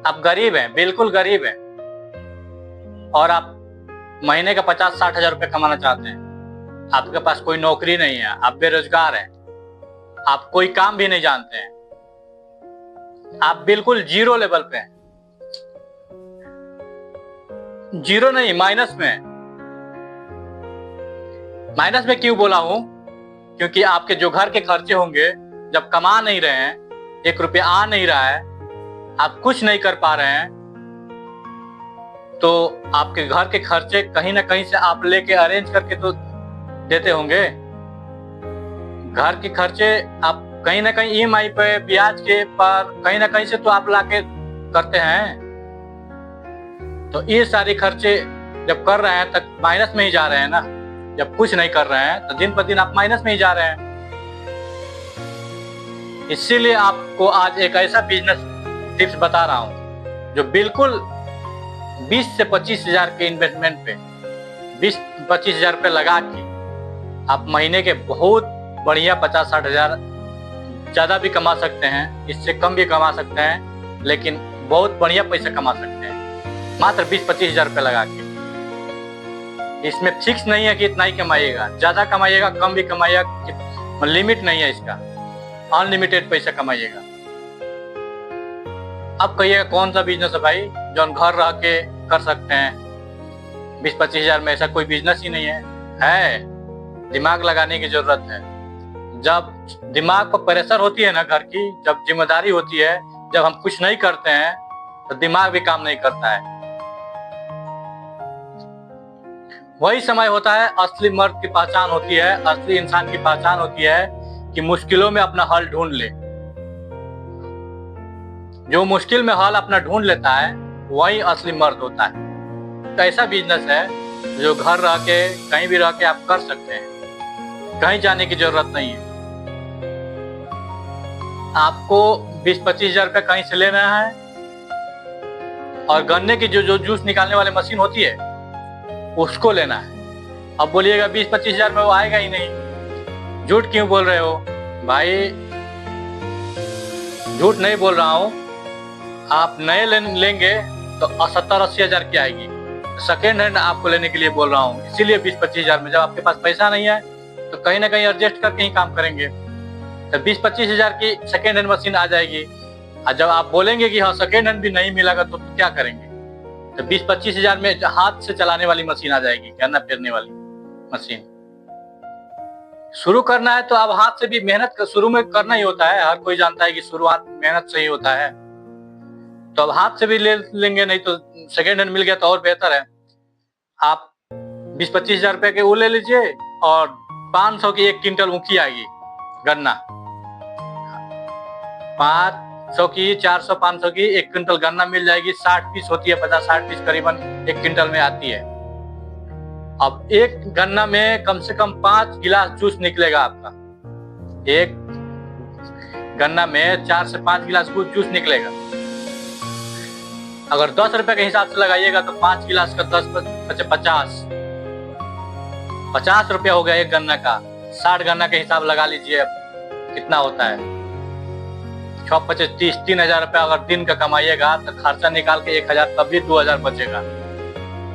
आप गरीब हैं, बिल्कुल गरीब हैं, और आप महीने का 50-60 हजार रुपये कमाना चाहते हैं। आपके पास कोई नौकरी नहीं है, आप बेरोजगार हैं, आप कोई काम भी नहीं जानते हैं, आप बिल्कुल जीरो लेवल पे हैं। जीरो नहीं, माइनस में है। माइनस में क्यों बोला हूं? क्योंकि आपके जो घर के खर्चे होंगे, जब कमा नहीं रहे हैं, 1 रुपया आ नहीं रहा है, आप कुछ नहीं कर पा रहे हैं, तो आपके घर के खर्चे कहीं ना कहीं से आप लेके अरेंज करके तो देते होंगे। घर के खर्चे आप कहीं ना कहीं ईएमआई पे, ब्याज के पर कहीं ना कहीं से तो आप लाके करते हैं। तो ये सारे खर्चे जब कर रहे हैं तब माइनस में ही जा रहे हैं ना। जब कुछ नहीं कर रहे हैं तो दिन पर दिन आप माइनस में ही जा रहे हैं। इसीलिए आपको आज एक ऐसा बिजनेस टिप्स बता रहा हूं जो बिल्कुल 20 से 25 हजार के इन्वेस्टमेंट पे 20-25 हजार रुपये लगा के आप महीने के बहुत बढ़िया 50-60 हजार ज्यादा भी कमा सकते हैं, इससे कम भी कमा सकते हैं, लेकिन बहुत बढ़िया पैसा कमा सकते हैं मात्र 20-25 हजार रुपये लगा के। इसमें फिक्स नहीं है कि इतना ही कमाइएगा, ज्यादा कमाइएगा, कम भी कमाइएगा, लिमिट नहीं है इसका, अनलिमिटेड पैसा कमाइएगा। अब कहिएगा कौन सा बिजनेस है भाई जो घर रह के कर सकते हैं? 20-25 हजार में ऐसा कोई बिजनेस ही नहीं है। दिमाग लगाने की जरूरत है। जब दिमाग पर प्रेशर होती है ना घर की, जब जिम्मेदारी होती है, जब हम कुछ नहीं करते हैं तो दिमाग भी काम नहीं करता है। वही समय होता है असली मर्द की पहचान होती है, असली इंसान की पहचान होती है कि मुश्किलों में अपना हल ढूंढ ले। जो मुश्किल में हल अपना ढूंढ लेता है वही असली मर्द होता है। तो ऐसा बिजनेस है जो घर रह के, कहीं भी रह के आप कर सकते हैं, कहीं जाने की जरूरत नहीं है। आपको 20-25 हजार रुपये कहीं से लेना है, और गन्ने की जो जूस निकालने वाली मशीन होती है उसको लेना है। अब बोलिएगा 20-25 हजार में वो आएगा ही नहीं। झूठ क्यों बोल रहे हो भाई? झूठ नहीं बोल रहा हूँ। आप नए लेंगे तो 70-80 हजार की आएगी। सेकेंड हैंड आपको लेने के लिए बोल रहा हूँ, इसीलिए 20-25 हजार में। जब आपके पास पैसा नहीं है तो कहीं ना कहीं एडजस्ट करके ही काम करेंगे। तो 20-25 हजार की सेकेंड हैंड मशीन आ जाएगी, और जब आप बोलेंगे कि हाँ सेकेंड हैंड भी नहीं मिलेगा तो क्या करेंगे? तो 20-25 हजार में हाथ से चलाने वाली मशीन आ जाएगी, गन्ना पेरने वाली मशीन। शुरू करना है तो अब हाथ से भी मेहनत शुरू में करना ही होता है। हर कोई जानता है कि शुरुआत मेहनत से ही होता है। तो अब हाथ से भी ले लेंगे, नहीं तो सेकेंड हैंड मिल गया तो और बेहतर है। आप 20-25 हजार रुपए के वो ले लीजिए, और 500 की 1 क्विंटल ऊखी आएगी गन्ना। 500 की, 400-500 की 1 क्विंटल गन्ना मिल जाएगी। 60 पीस होती है, 50-60 पीस करीबन 1 क्विंटल में आती है। अब एक गन्ना में कम से कम 5 गिलास जूस निकलेगा आपका। एक गन्ना में 4 से 5 गिलास जूस निकलेगा। अगर 10 रुपए के हिसाब से लगाइएगा तो 5 गिलास का 50 रुपया हो गया एक गन्ना का। 60 गन्ना के हिसाब लगा लीजिए कितना होता है। 6-25-30, 3 हजार रुपया अगर दिन का कमाइएगा तो खर्चा निकाल के 1 हजार, तब भी 2 हजार बचेगा।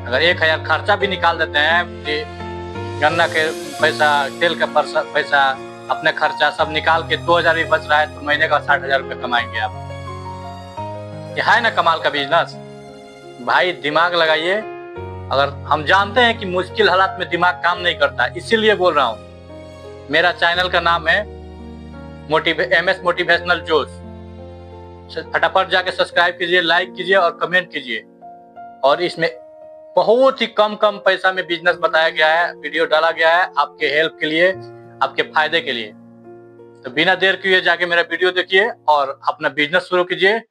अगर 1 हजार खर्चा भी निकाल देते हैं, गन्ना के पैसा, तेल का पैसा, अपने खर्चा सब निकाल के 2 हजार भी बच रहा है, तो महीने का 60 हजार रुपये कमाएंगे आप। ये है ना कमाल का बिजनेस भाई? दिमाग लगाइए। अगर हम जानते हैं कि मुश्किल हालात में दिमाग काम नहीं करता, इसीलिए बोल रहा हूँ। मेरा चैनल का नाम है MS मोटिवेशनल जोश। फटाफट जाके सब्सक्राइब कीजिए, लाइक कीजिए और कमेंट कीजिए। और इसमें बहुत ही कम पैसा में बिजनेस बताया गया है, वीडियो डाला गया है आपके हेल्प के लिए, आपके फायदे के लिए। तो बिना देर किए जाके मेरा वीडियो देखिए और अपना बिजनेस शुरू कीजिए।